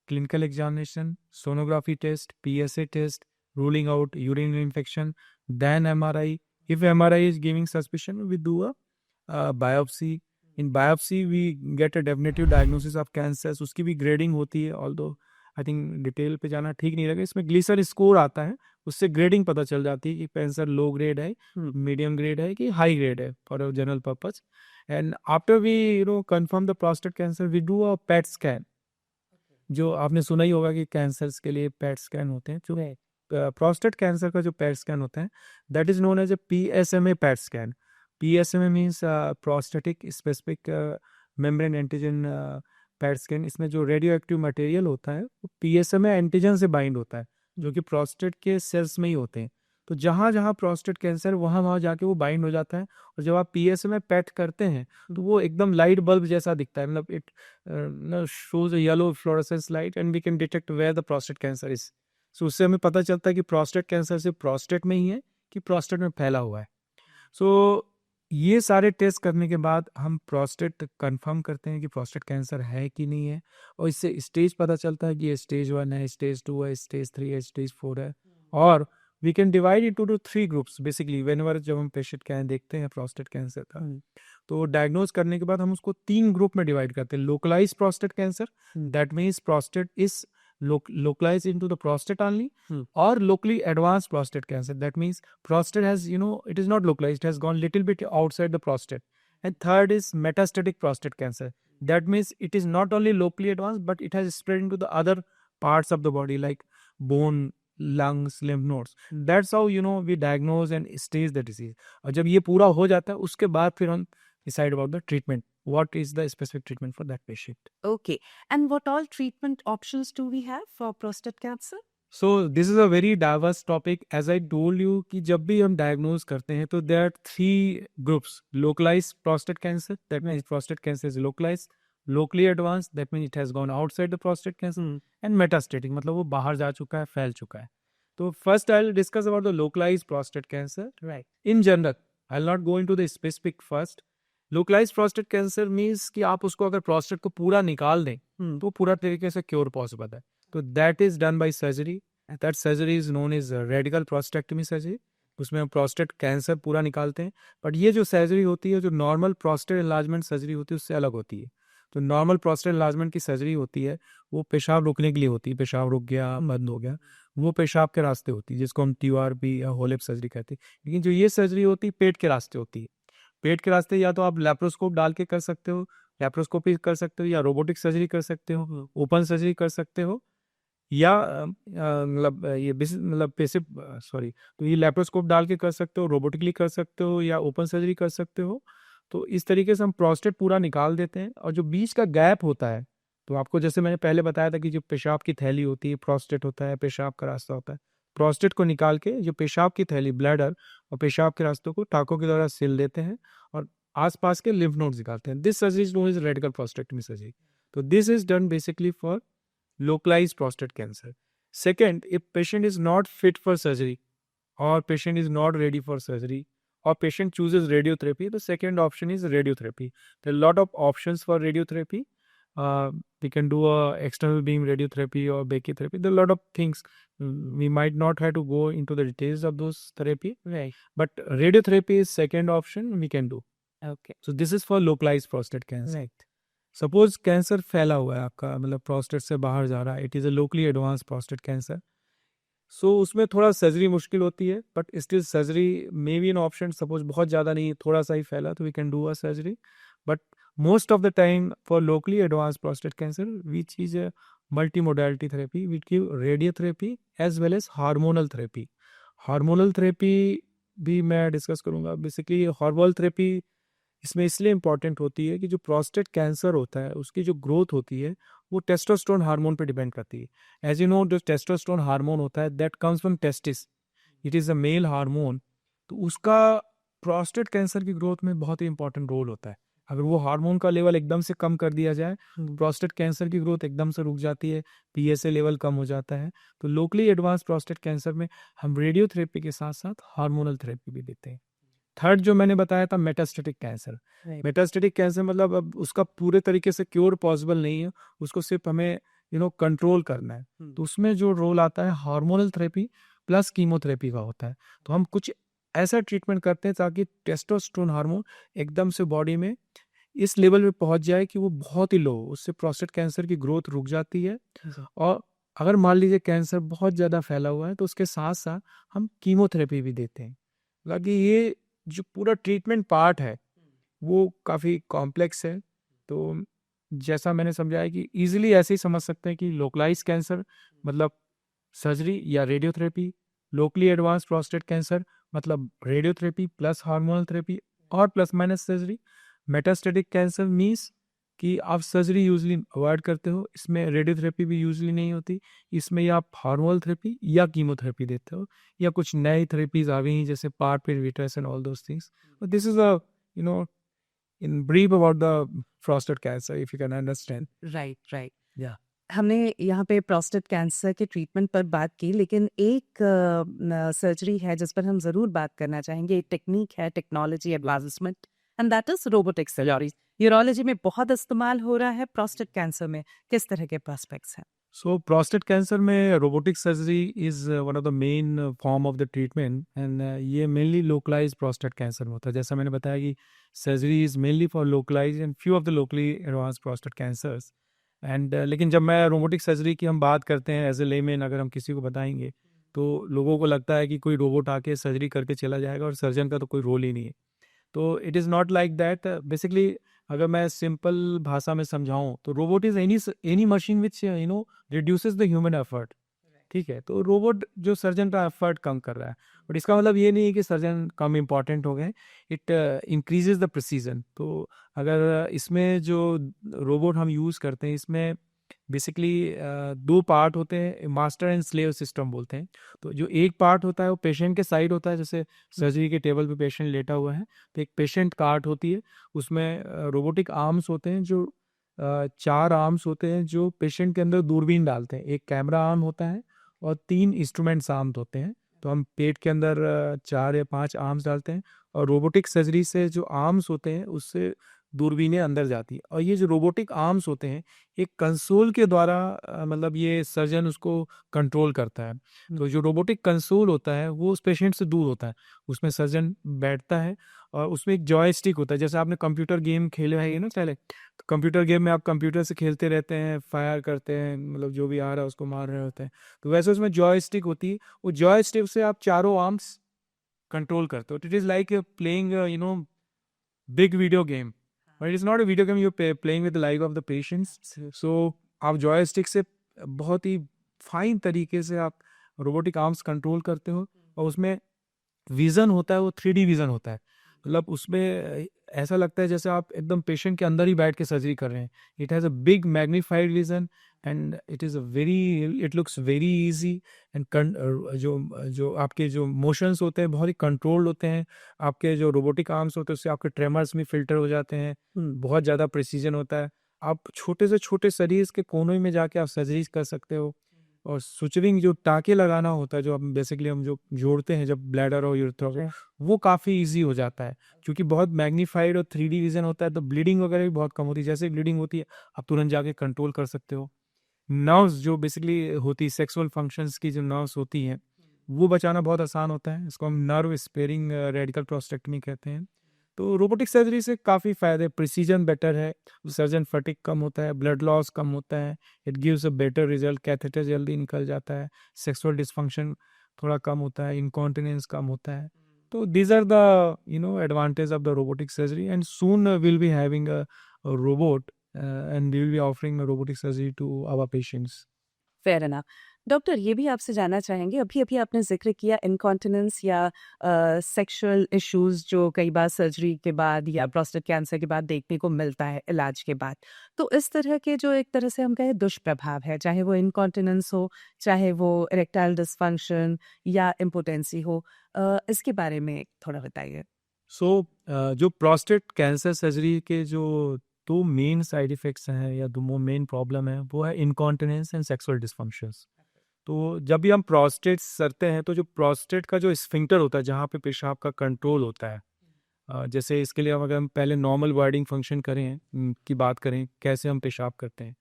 clinical examination, sonography test, PSA test, ruling out urinary infection, then MRI. If MRI is giving suspicion, we do a biopsy. In biopsy we get a definitive diagnosis of cancers. उसकी भी grading होती है, although I think detail पे जाना ठीक नहीं लगेगा. इसमें ग्लीसर स्कोर आता है, उससे ग्रेडिंग पता चल जाती है कि कैंसर लो ग्रेड है, मीडियम ग्रेड है कि हाई ग्रेड है for a general purpose. And after we confirm the prostate cancer we do a PET scan. जो आपने सुना ही होगा कि कैंसर्स के लिए पेट स्कैन होते हैं. जो प्रोस्टेट कैंसर का जो पेट स्कैन होता है that is known as a PSMA PET scan. PSMA means prostatic specific membrane antigen PET scan, इसमें जो रेडियो एक्टिव मटेरियल होता है वो PSMA एंटीजन से बाइंड होता है, जो कि प्रोस्टेट के सेल्स में ही होते हैं। तो जहाँ जहाँ प्रोस्टेट कैंसर वहाँ जाके वो बाइंड हो जाता है, और जब आप PSMA पैट करते हैं तो वो एकदम लाइट बल्ब जैसा दिखता है, मतलब it shows yellow fluorescence light and we can detect where the prostate cancer is. So उससे हमें पता चलता है कि प्रोस्टेट कैंसर सिर्फ प्रोस्टेट में ही है कि प्रोस्टेट में फैला हुआ है। सो ये सारे टेस्ट करने के बाद हम प्रोस्टेट कंफर्म करते हैं कि प्रोस्टेट कैंसर है कि नहीं है, और इससे स्टेज पता चलता है कि ये स्टेज 1 है, स्टेज 2 है, स्टेज 3 है, स्टेज 4 है। और we can divide into two 3 groups basically whenever जब हम पेशेंट क्या देखते हैं प्रोस्टेट कैंसर का, तो डायग्नोज करने के बाद हम उसको 3 ग्रुप में डिवाइड करते हैं। Localise prostate cancer, that means prostate is localized into the prostate only, or locally advanced prostate cancer, that means prostate has, it is not localized, it has gone little bit outside the prostate. And third is metastatic prostate cancer, that means it is not only locally advanced but it has spread into the other parts of the body like bone, lungs, lymph nodes. That's how we diagnose and stage the disease. और जब ये पूरा हो जाता है उसके बाद फिर हम decide about the treatment, what is the specific treatment for that patient. Okay. And what all treatment options do we have for prostate cancer? So this is a very diverse topic. As I told you कि जब भी हम diagnose करते हैं तो there are 3 groups. Localized prostate cancer, that means prostate cancer is localized. Locally advanced, that means it has gone outside the prostate cancer. And metastatic, मतलब वो बाहर जा चुका है, फैल चुका है। तो first I'll discuss about the localized prostate cancer. Right. In general, I'll not go into the specific first. Localized prostate cancer means कि आप उसको अगर prostate को पूरा निकाल दें तो पूरा तरीके से क्योर पॉसिबल है। तो that is done by surgery, that surgery is known as radical prostatectomy surgery. उसमें हम प्रोस्टेट कैंसर पूरा निकालते हैं। बट ये जो सर्जरी होती है, जो नॉर्मल प्रोस्टेट एनलार्जमेंट सर्जरी होती है उससे अलग होती है। तो नॉर्मल प्रोस्टेट एनलार्जमेंट की सर्जरी होती है वो पेशाब रोकने के लिए होती है, पेशाब रुक गया, बंद हो गया, वो पेशाब के रास्ते होती है जिसको हम TURP या होलेप सर्जरी कहते हैं। लेकिन जो ये सर्जरी होती है पेट के रास्ते होती है। पेट के रास्ते या तो आप लैप्रोस्कोप डाल के कर सकते हो, लैप्रोस्कोपी कर सकते हो, या रोबोटिक सर्जरी कर सकते हो, ओपन सर्जरी कर सकते हो, या मतलब ये मतलब पेसिव तो ये लैप्रोस्कोप डाल के कर सकते हो, रोबोटिकली कर सकते हो, या ओपन सर्जरी कर सकते हो। तो इस तरीके से हम प्रोस्टेट पूरा निकाल देते हैं। और जो बीच का गैप होता है, तो आपको जैसे मैंने पहले बताया था कि जो पेशाब की थैली होती है प्रोस्टेट होता है, पेशाब का रास्ता होता है। प्रोस्टेट को निकाल के जो पेशाब की थैली ब्लैडर और पेशाब के रास्तों को टाकों के द्वारा सिल देते हैं और आसपास के लिम्फ नोड्स निकालते हैं। This surgery is known as radical prostatectomy surgery. तो this is done basically for localized prostate cancer. Second, if patient is not fit for surgery or patient is not ready for surgery or patient chooses radiotherapy, the second option is radiotherapy. There are a lot of options for radiotherapy. We can do a external beam radiotherapy or brachytherapy. There are a lot of things. We might not have to go into the details of those therapy. Right. But radiotherapy is second option we can do. Okay. So this is for localized prostate cancer. Right. Suppose cancer फैला हुआ है आपका, मतलब prostate से बाहर जा रहा है, it is a locally advance prostate cancer. So उसमें थोड़ा सर्जरी मुश्किल होती है, but still surgery may be an option. Suppose बहुत ज़्यादा नहीं, थोड़ा सा ही फैला तो we can do a surgery. But most of the time for locally advance prostate cancer which is a multi modality therapy, which give radiotherapy as well as hormonal therapy. Hormonal therapy भी मैं discuss करूँगा। Basically hormonal therapy इसमें इसलिए important होती है कि जो prostate cancer होता है उसकी जो ग्रोथ होती है वो टेस्टोस्टेरोन हार्मोन पे डिपेंड करती है। एज यू नो, जो टेस्टोस्टेरोन हार्मोन होता है that comes from testis, it is a male hormone. तो उसका प्रोस्टेट कैंसर की ग्रोथ में बहुत ही इंपॉर्टेंट रोल होता है। अगर वो हार्मोन का लेवल एकदम से कम कर दिया जाए प्रोस्टेट कैंसर की ग्रोथ एकदम से रुक जाती है, PSA लेवल कम हो जाता है। तो लोकली एडवांस प्रोस्टेट कैंसर में हम रेडियोथेरेपी के साथ साथ हार्मोनल थेरेपी भी देते हैं। थर्ड जो मैंने बताया था मेटास्टेटिक कैंसर। मेटास्टेटिक कैंसर मतलब अब उसका पूरे तरीके से क्योर पॉसिबल नहीं है, उसको सिर्फ हमें कंट्रोल करना है। तो उसमें जो रोल आता है हार्मोनल थेरेपी प्लस कीमोथेरेपी का होता है। तो हम कुछ ऐसा ट्रीटमेंट करते हैं ताकि टेस्टोस्टेरोन हार्मोन एकदम से बॉडी में इस लेवल पे पहुंच जाए कि वो बहुत ही लो, उससे प्रोस्टेट कैंसर की ग्रोथ रुक जाती है। और अगर मान लीजिए कैंसर बहुत ज़्यादा फैला हुआ है तो उसके साथ साथ हम कीमोथेरेपी भी देते हैं। हालांकि ये जो पूरा ट्रीटमेंट पार्ट है वो काफ़ी कॉम्प्लेक्स है। तो जैसा मैंने समझाया कि इजीली ऐसे ही समझ सकते हैं कि लोकलाइज कैंसर मतलब सर्जरी या radiotherapy, locally advance prostate cancer मतलब रेडियोथेरेपी प्लस हार्मोनल थेरेपी और plus minus surgery. Metastatic cancer means कि आप सर्जरी यूजली अवॉइड करते हो, इसमें रेडियोथेरेपी भी यूजली नहीं होती, इसमें या आप हार्मोनल थेरेपी या कीमोथेरेपी देते हो, या कुछ नई थेरेपीज आ गई हैं जैसे पार्ट पिरिविट्रेस and all those things. But this is a you know in brief about the prostate cancer if you can understand. Right, right. या हमने यहाँ पे प्रोस्टेट कैंसर के ट्रीटमेंट पर बात की, लेकिन एक सर्जरी है जिस पर हम ज़रूर बात करना चाहेंगे. एक टेक्निक है, technology advancement, and that is robotic surgery. Urology में बहुत इस्तेमाल हो रहा है, प्रोस्टेट कैंसर में किस तरह के प्रोस्पेक्ट्स हैं? सो प्रोस्टेट कैंसर में robotic surgery is one of the main form of the treatment, and ये मेनली लोकलाइज प्रोस्टेट कैंसर में होता है. जैसा मैंने बताया कि surgery is mainly for localise and few of the locally advance prostate cancers. And लेकिन जब मैं रोबोटिक सर्जरी की हम बात करते हैं एज ए लेमैन, अगर हम किसी को बताएंगे तो लोगों को लगता है कि कोई रोबोट आके सर्जरी करके चला जाएगा और सर्जन का तो कोई रोल ही नहीं है. तो it is not like that. Basically अगर मैं सिंपल भाषा में समझाऊं तो robot is any machine which reduces the human effort. ठीक है, तो रोबोट जो सर्जन का एफर्ट कम कर रहा है, बट इसका मतलब ये नहीं है कि सर्जन कम इम्पॉर्टेंट हो गए. It increases the precision. तो अगर इसमें जो रोबोट हम यूज़ करते हैं, इसमें बेसिकली दो पार्ट होते हैं, मास्टर एंड स्लेव सिस्टम बोलते हैं. तो जो एक पार्ट होता है वो पेशेंट के साइड होता है, जैसे सर्जरी के टेबल पे पेशेंट लेटा हुआ है तो एक पेशेंट कार्ट होती है, उसमें रोबोटिक आर्म्स होते हैं, जो 4 आर्म्स होते हैं जो पेशेंट के अंदर दूरबीन डालते हैं. एक कैमरा आर्म होता है और 3 इंस्ट्रूमेंट्स आर्म्स होते हैं. तो हम पेट के अंदर 4 या 5 आर्म्स डालते हैं, और रोबोटिक सर्जरी से जो आर्म्स होते हैं उससे दूरबीनें अंदर जाती है. और ये जो रोबोटिक आर्म्स होते हैं एक कंसोल के द्वारा मतलब ये सर्जन उसको कंट्रोल करता है. तो जो रोबोटिक कंसोल होता है वो उस पेशेंट से दूर होता है, उसमें सर्जन बैठता है और उसमें एक जॉयस्टिक होता है. जैसे आपने कंप्यूटर गेम खेले है ना पहले, तो कंप्यूटर गेम में आप कंप्यूटर से खेलते रहते हैं, फायर करते हैं, मतलब जो भी आ रहा है उसको मार रहे होते हैं. तो वैसे उसमें जॉयस्टिक होती है, वो जॉयस्टिक से आप चारों आर्म्स कंट्रोल करते हो. It is like playing big video game, but it is not a video game. You're playing with the life of the patients. So आप जॉयस्टिक से बहुत ही फाइन तरीके से आप रोबोटिक आर्म्स कंट्रोल करते हो, और उसमें विज़न होता है वो 3D विज़न होता है. मतलब उसमें ऐसा लगता है जैसे आप एकदम पेशेंट के अंदर ही बैठ के सर्जरी कर रहे हैं. It has a big magnified vision and it looks very easy. And जो जो आपके जो मोशंस होते हैं बहुत ही कंट्रोल्ड होते हैं. आपके जो रोबोटिक आर्म्स होते हैं उससे आपके ट्रेमर्स भी फिल्टर हो जाते हैं. बहुत ज़्यादा प्रिसीजन होता है. आप छोटे से छोटे शरीर के कोनों में जाके आप सर्जरी कर सकते हो. और सुचरिंग जो टाँके लगाना होता है, जो हम बेसिकली हम जो जोड़ते हैं जब ब्लैडर और यूरेथ्रा, वो काफ़ी इजी हो जाता है क्योंकि बहुत मैग्नीफाइड और 3D विजन होता है. तो ब्लीडिंग वगैरह भी बहुत कम होती है. जैसे ब्लीडिंग होती है आप तुरंत जाके कंट्रोल कर सकते हो. नर्व्स जो बेसिकली होती है, सेक्सुअल फंक्शंस की जो नर्व्स होती हैं, वो बचाना बहुत आसान होता है. इसको हम नर्व स्पेयरिंग रेडिकल प्रोस्टेक्टमी कहते हैं. तो रोबोटिक सर्जरी से काफ़ी फ़ायदे, प्रिसीजन बेटर है, सर्जन फटिक कम होता है, ब्लड लॉस कम होता है, it gives a better result, catheter जल्दी निकल जाता है, सेक्सुअल डिसफंक्शन थोड़ा कम होता है, इनकॉन्टिनेंस कम होता है. तो these are the advantage of the robotic surgery, and soon will be having a robot and we will be offering a robotic surgery to our patients. Fair enough. Doctor, ये भी आपसे जानना चाहेंगे, अभी अभी आपने जिक्र किया इनकॉन्टिनेंस या सेक्सुअल इश्यूज जो कई बार सर्जरी के बाद या प्रोस्टेट कैंसर के बाद देखने को मिलता है इलाज के बाद. तो इस तरह के जो एक तरह से हम कहें दुष्प्रभाव है, चाहे वो इनकॉन्टिनेंस हो, चाहे वो इरेक्टाइल डिसफंक्शन या इम्पोटेंसी हो, इसके बारे में थोड़ा बताइए. सो जो प्रोस्टेट कैंसर सर्जरी के जो 2 मेन साइड इफ़ेक्ट्स हैं या 2 मेन प्रॉब्लम है, वो है इनकॉन्टिनेंस एंड सेक्सुअल डिसफंक्शंस. तो जब भी हम प्रोस्टेट सरते हैं तो जो प्रोस्टेट का जो स्फिंक्टर होता है जहाँ पे पेशाब का कंट्रोल होता है, जैसे इसके लिए अगर हम पहले नॉर्मल वाइडिंग फंक्शन करें की बात करें, कैसे हम पेशाब करते हैं,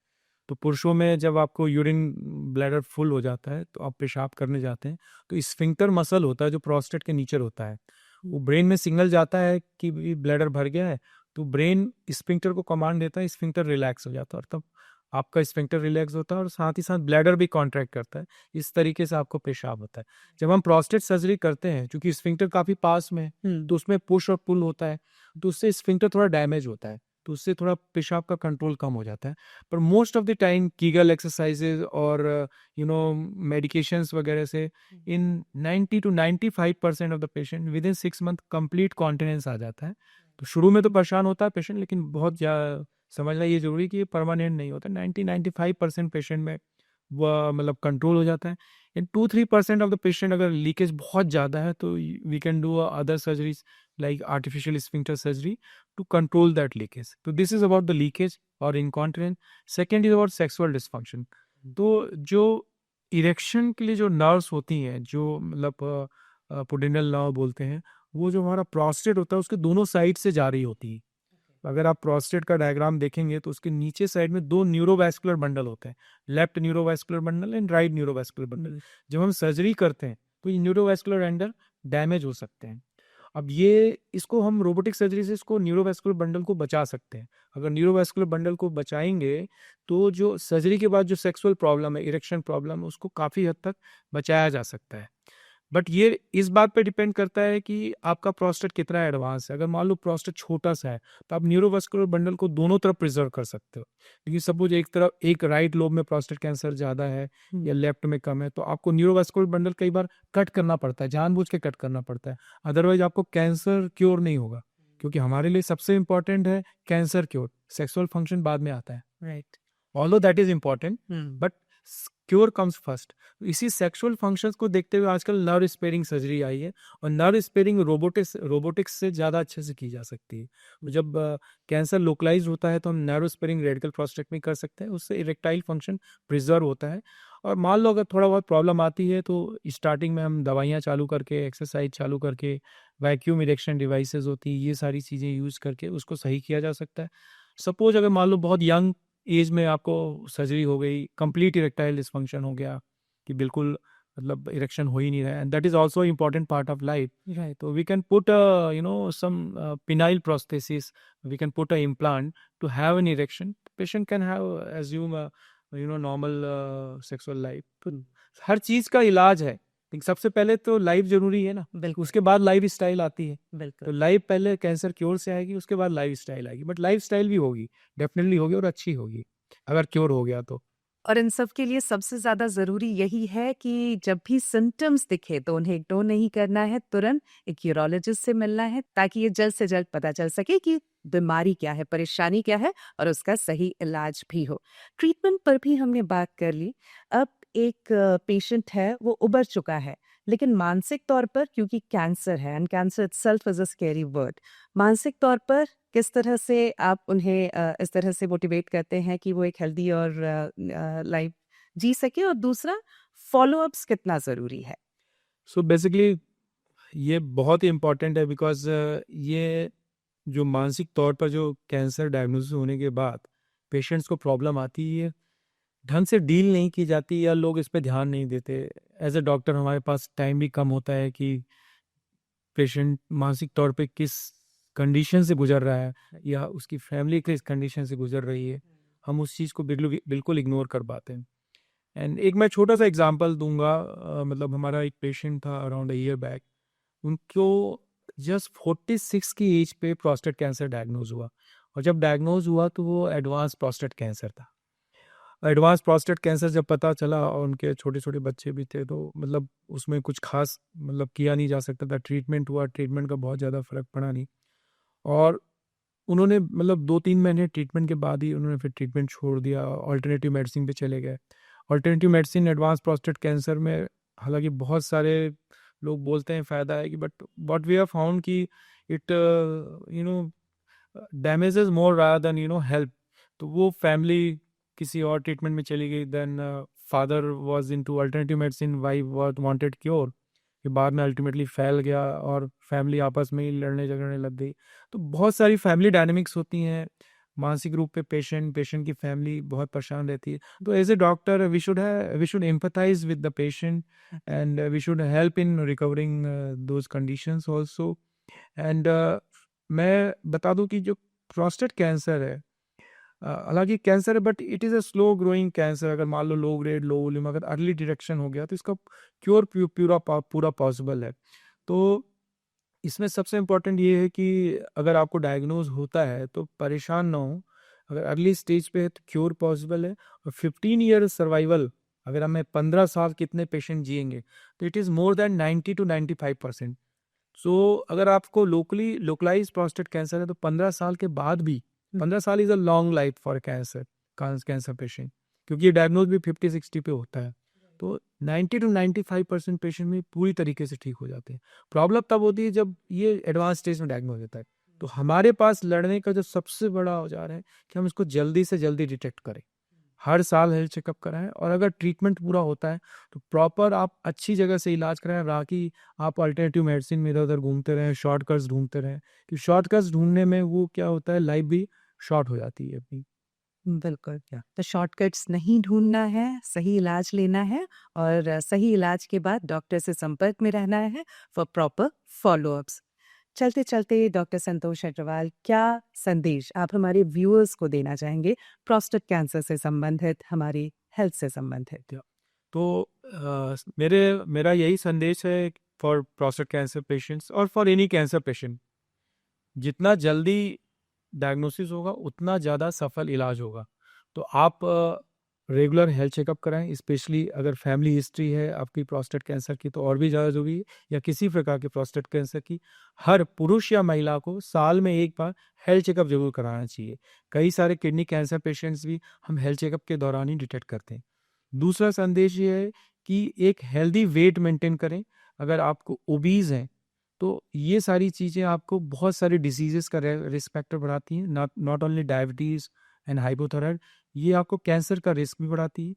तो पुरुषों में जब आपको यूरिन ब्लैडर फुल हो जाता है तो आप पेशाब करने जाते हैं, तो स्फिंक्टर मसल होता है जो प्रोस्टेट के नीचे होता है, वो ब्रेन में सिग्नल जाता है कि ब्लैडर भर गया है, तो ब्रेन स्फिंक्टर को कमांड देता है, स्फिंक्टर रिलैक्स हो जाता है, और तब आपका स्फिंक्टर रिलैक्स होता है और साथ ही साथ ब्लैडर भी कॉन्ट्रैक्ट करता है. इस तरीके से आपको पेशाब होता है. जब हम प्रोस्टेट सर्जरी करते हैं, क्योंकि स्फिंक्टर काफ़ी पास में है, तो उसमें पुश और पुल होता है, तो उससे स्फिंक्टर थोड़ा डैमेज होता है, तो उससे थोड़ा पेशाब का कंट्रोल कम हो जाता है. पर most of the time Kegel exercises और मेडिकेशंस वगैरह से in 90 to 95% of the patient within 6 months complete continence आ जाता है. तो शुरू में तो परेशान होता है पेशेंट, लेकिन बहुत समझना ये ज़रूरी है कि ये परमानेंट नहीं होता। 90-95% पेशेंट में वह मतलब कंट्रोल हो जाता है। इन 2-3% ऑफ द पेशेंट अगर लीकेज बहुत ज़्यादा है तो we can do other surgeries like artificial sphincter surgery to control that leakage. तो this is about the leakage और incontinence. Second is about sexual dysfunction. तो जो इरेक्शन के लिए जो नर्व्स होती हैं, जो मतलब पुडिनल नर्व बोलते हैं, वो जो हमारा प्रोस्टेट होता है उसके दोनों साइड से जा रही होती है। अगर आप प्रोस्टेट का डायग्राम देखेंगे तो उसके नीचे साइड में 2 न्यूरोवास्कुलर बंडल होते हैं, left neurovascular bundle and right neurovascular bundle. जब हम सर्जरी करते हैं तो ये न्यूरोवास्कुलर बंडल डैमेज हो सकते हैं। अब ये इसको हम रोबोटिक सर्जरी से इसको न्यूरोवास्कुलर बंडल को बचा सकते हैं। अगर न्यूरोवास्कुलर बंडल को बचाएंगे तो जो सर्जरी के बाद जो सेक्सुअल प्रॉब्लम है, इरेक्शन प्रॉब्लम, उसको काफ़ी हद तक बचाया जा सकता है। बट ये इस बात पे डिपेंड करता है कि आपका प्रोस्टेट कितना एडवांस है। अगर मान लो प्रोस्टेट छोटा सा है तो आप न्यूरोवास्कुलर बंडल को दोनों तरफ प्रिजर्व कर सकते हो। क्योंकि सपोज एक तरफ एक राइट लोब में प्रोस्टेट कैंसर ज़्यादा है या लेफ्ट में कम है तो आपको न्यूरोवास्कुलर बंडल कई बार कट करना पड़ता है, जानबूझ के कट करना पड़ता है। अदरवाइज आपको कैंसर क्योर नहीं होगा। क्योंकि हमारे लिए सबसे इम्पोर्टेंट है कैंसर क्योर, सेक्सुअल फंक्शन बाद में आता है। Right. Although that is important but cure comes first. इसी सेक्सुअल फंक्शंस को देखते हुए आजकल नर्व स्पेयरिंग सर्जरी आई है और नर्व स्पेयरिंग रोबोटिक्स से ज़्यादा अच्छे से की जा सकती है। तो जब कैंसर लोकलाइज होता है तो हम नर्व स्पेयरिंग रेडिकल प्रोस्टेक्टमी कर सकते हैं, उससे इरेक्टाइल फंक्शन प्रिजर्व होता है। और मान लो अगर थोड़ा बहुत प्रॉब्लम आती है तो स्टार्टिंग में हम दवाइयाँ चालू करके, एक्सरसाइज चालू करके, वैक्यूम इरेक्शन डिवाइसेस होती है, ये सारी चीज़ें यूज़ करके उसको सही किया जा सकता है। सपोज अगर मान लो बहुत यंग एज में आपको सर्जरी हो गई, कंप्लीट इरेक्टाइल डिसफंक्शन हो गया कि बिल्कुल मतलब इरेक्शन हो ही नहीं रहा है, and that is also important part of life. Right. तो we can put some penile prosthesis, we can put a implant to have an erection. Patient can have assume normal sexual life. हर चीज का इलाज है, लेकिन सबसे पहले तो लाइफ जरूरी है ना, बिल्कुल। उसके बाद लाइफ स्टाइल आती है। तो बिल्कुल। लाइफ पहले कैंसर क्योर से आएगी, उसके बाद लाइफ स्टाइल आएगी। बट लाइफ स्टाइल भी होगी, डेफिनेटली होगी और अच्छी होगी अगर क्योर हो गया तो। और इन सब के लिए सबसे ज़्यादा ज़रूरी यही है कि जब भी सिम्पटम्स दिखे तो उन्हें इग्नोर नहीं करना है, तुरंत एक यूरोलॉजिस्ट से मिलना है ताकि ये जल्द से जल्द पता चल सके कि बीमारी क्या है, परेशानी क्या है और उसका सही इलाज भी हो। ट्रीटमेंट पर भी हमने बात कर ली। अब एक पेशेंट है, वो उबर चुका है, लेकिन मानसिक तौर पर क्योंकि कैंसर है and cancer itself is a scary word, मानसिक तौर पर किस तरह से आप उन्हें इस तरह से मोटिवेट करते हैं कि वो एक हेल्दी और लाइफ जी सके, और दूसरा फॉलोअप्स कितना ज़रूरी है? सो बेसिकली ये बहुत ही इम्पोर्टेंट है बिकॉज ये जो मानसिक तौर पर जो कैंसर डायग्नोसिस होने के बाद पेशेंट्स को प्रॉब्लम आती है, ढंग से डील नहीं की जाती या लोग इस पे ध्यान नहीं देते। एज ए डॉक्टर हमारे पास टाइम भी कम होता है कि पेशेंट मानसिक तौर पे किस कंडीशन से गुजर रहा है या उसकी फैमिली किस कंडीशन से गुजर रही है, हम उस चीज़ को बिल्कुल बिल्कुल इग्नोर कर पाते हैं। एंड एक मैं छोटा सा एग्जांपल दूंगा। मतलब हमारा एक पेशेंट था अराउंड अ ईयर बैक, उनको जस्ट 46 की एज पे प्रोस्टेट कैंसर डायग्नोज हुआ। और जब डायग्नोज हुआ तो वो एडवांस प्रोस्टेट कैंसर था। एडवांस प्रोस्टेट कैंसर जब पता चला और उनके छोटे छोटे बच्चे भी थे तो मतलब उसमें कुछ खास मतलब किया नहीं जा सकता था। ट्रीटमेंट हुआ, ट्रीटमेंट का बहुत ज़्यादा फर्क पड़ा नहीं। और उन्होंने मतलब 2-3 महीने ट्रीटमेंट के बाद ही उन्होंने फिर ट्रीटमेंट छोड़ दिया, ऑल्टरनेटिव मेडिसिन पे चले गए। Alternative medicine advance prostate cancer में हालांकि बहुत सारे लोग बोलते हैं फ़ायदा है कि, but what we have found कि it you know damages more rather than help. तो वो फैमिली किसी और ट्रीटमेंट में चली गई। Then father was into alternative medicine, wife wanted cure. कि बाद में अल्टीमेटली फैल गया और फैमिली आपस में ही लड़ने झगड़ने लग गई। तो बहुत सारी फैमिली डायनेमिक्स होती हैं। मानसिक रूप पे पेशेंट की फैमिली बहुत परेशान रहती है। तो as a doctor we should empathise with the patient and we should help in recovering those conditions also. एंड मैं बता दूं कि जो प्रोस्टेट कैंसर है, हालांकि कैंसर है but it is a slow growing cancer. अगर मान लो लो ग्रेड लो वॉल्यूम अगर अर्ली डिटेक्शन हो गया तो इसका क्योर पूरा पॉसिबल है। तो इसमें सबसे इम्पोर्टेंट ये है कि अगर आपको डायग्नोज होता है तो परेशान ना हो। अगर अर्ली स्टेज पे है तो क्योर पॉसिबल है। और 15 ईयर सर्वाइवल, अगर हमें 15 साल कितने पेशेंट जिएंगे, तो it is more than 90 to 95%। सो अगर आपको लोकलाइज प्रोस्टेट कैंसर है तो 15 साल के बाद भी 15 साल is a long life for cancer patient, क्योंकि ये डायग्नोज भी 50-60 पे होता है। तो 90 to 95% पेशेंट में पूरी तरीके से ठीक हो जाते हैं। प्रॉब्लम तब होती है जब ये एडवांस स्टेज में डायग्नोज होता है। तो हमारे पास लड़ने का जो सबसे बड़ा औजार है कि हम इसको जल्दी से जल्दी डिटेक्ट करें। हर साल हेल्थ चेकअप कराएं, और अगर ट्रीटमेंट पूरा होता है तो प्रॉपर आप अच्छी जगह से इलाज कराएं, ना कि आप अल्टरनेटिव मेडिसिन में इधर उधर घूमते रहें, शॉर्टकट्स ढूंढते रहें। कि शॉर्टकट्स ढूंढने में वो क्या होता है, लाइफ भी शॉर्ट हो जाती है अपनी। बिल्कुल, क्या तो शॉर्टकट्स नहीं ढूंढना है, सही इलाज लेना है और सही इलाज के बाद डॉक्टर से संपर्क में रहना है फॉर प्रॉपर फॉलोअप्स। चलते चलते डॉक्टर संतोष अग्रवाल, क्या संदेश आप हमारे व्यूअर्स को देना चाहेंगे प्रोस्टेट कैंसर से संबंधित, हमारी हेल्थ से संबंधित? तो मेरा यही संदेश है फॉर प्रोस्टेट कैंसर पेशेंट्स और फॉर एनी कैंसर पेशेंट, जितना जल्दी डायग्नोसिस होगा उतना ज़्यादा सफल इलाज होगा। तो आप रेगुलर हेल्थ चेकअप कराएं, स्पेशली अगर फैमिली हिस्ट्री है आपकी प्रोस्टेट कैंसर की तो और भी ज़्यादा जरूरी है, या किसी प्रकार के प्रोस्टेट कैंसर की। हर पुरुष या महिला को साल में एक बार हेल्थ चेकअप जरूर कराना चाहिए। कई सारे किडनी कैंसर पेशेंट्स भी हम हेल्थ चेकअप के दौरान ही डिटेक्ट करते हैं। दूसरा संदेश ये है कि एक हेल्दी वेट मेंटेन करें। अगर आपको ओबीज हैं तो ये सारी चीज़ें आपको बहुत सारे डिसीजेस का रिस्क फैक्टर बढ़ाती हैं, not only diabetes and hypothyroid, ये आपको कैंसर का रिस्क भी बढ़ाती है।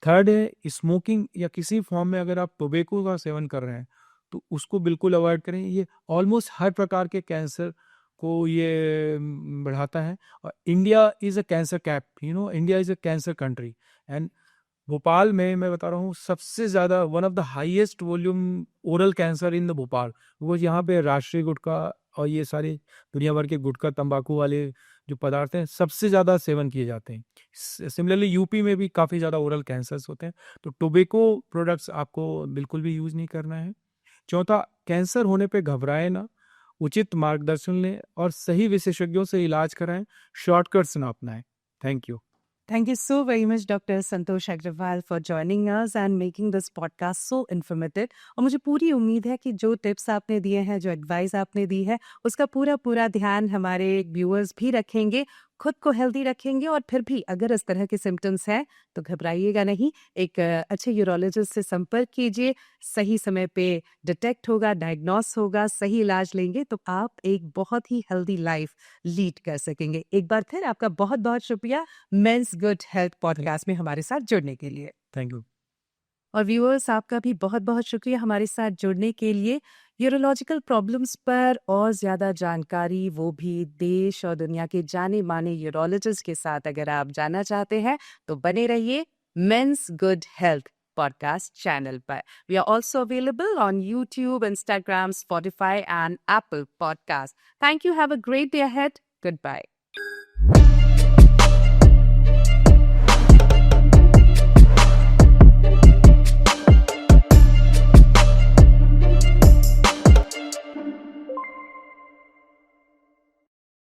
थर्ड है स्मोकिंग, या किसी फॉर्म में अगर आप टोबैको का सेवन कर रहे हैं तो उसको बिल्कुल अवॉइड करें। ये ऑलमोस्ट हर प्रकार के कैंसर को ये बढ़ाता है। और India is a cancer cap, India is a cancer country. And Bhopal में मैं बता रहा हूँ सबसे ज़्यादा one of the highest volume oral cancer in the Bhopal, वो यहाँ पे राष्ट्रीय गुटखा और ये सारे दुनिया भर के गुटखा तंबाकू वाले जो पदार्थ हैं सबसे ज़्यादा सेवन किए जाते हैं। सिमिलरली यूपी में भी काफ़ी ज़्यादा ओरल कैंसर्स होते हैं। तो टोबैको प्रोडक्ट्स आपको बिल्कुल भी यूज़ नहीं करना है। चौथा, कैंसर होने पे घबराएं ना, उचित मार्गदर्शन लें और सही विशेषज्ञों से इलाज कराएं, शॉर्टकट्स ना अपनाएं। Thank you. Thank you so very much, Dr. Santosh Agrawal, for joining us and making this podcast so informative. और मुझे पूरी उम्मीद है कि जो टिप्स आपने दिए हैं, जो एडवाइस आपने दी है, उसका पूरा ध्यान हमारे व्यूअर्स भी रखेंगे, खुद को हेल्दी रखेंगे। और फिर भी अगर इस तरह के सिम्टम्स हैं तो घबराइएगा नहीं, एक अच्छे यूरोलॉजिस्ट से संपर्क कीजिए। सही समय पे डिटेक्ट होगा, डायग्नोस होगा, सही इलाज लेंगे तो आप एक बहुत ही हेल्दी लाइफ लीड कर सकेंगे। एक बार फिर आपका बहुत बहुत शुक्रिया मेंस गुड हेल्थ पॉडकास्ट में हमारे साथ जुड़ने के लिए। Thank you. और व्यूअर्स, आपका भी बहुत बहुत शुक्रिया हमारे साथ जुड़ने के लिए। यूरोलॉजिकल प्रॉब्लम्स पर और ज़्यादा जानकारी, वो भी देश और दुनिया के जाने माने यूरोलॉजिस्ट के साथ अगर आप जानना चाहते हैं तो बने रहिए men's good health podcast channel पर। We are also available on YouTube, Instagram, Spotify and Apple podcast. Thank you, have a great day ahead, good bye.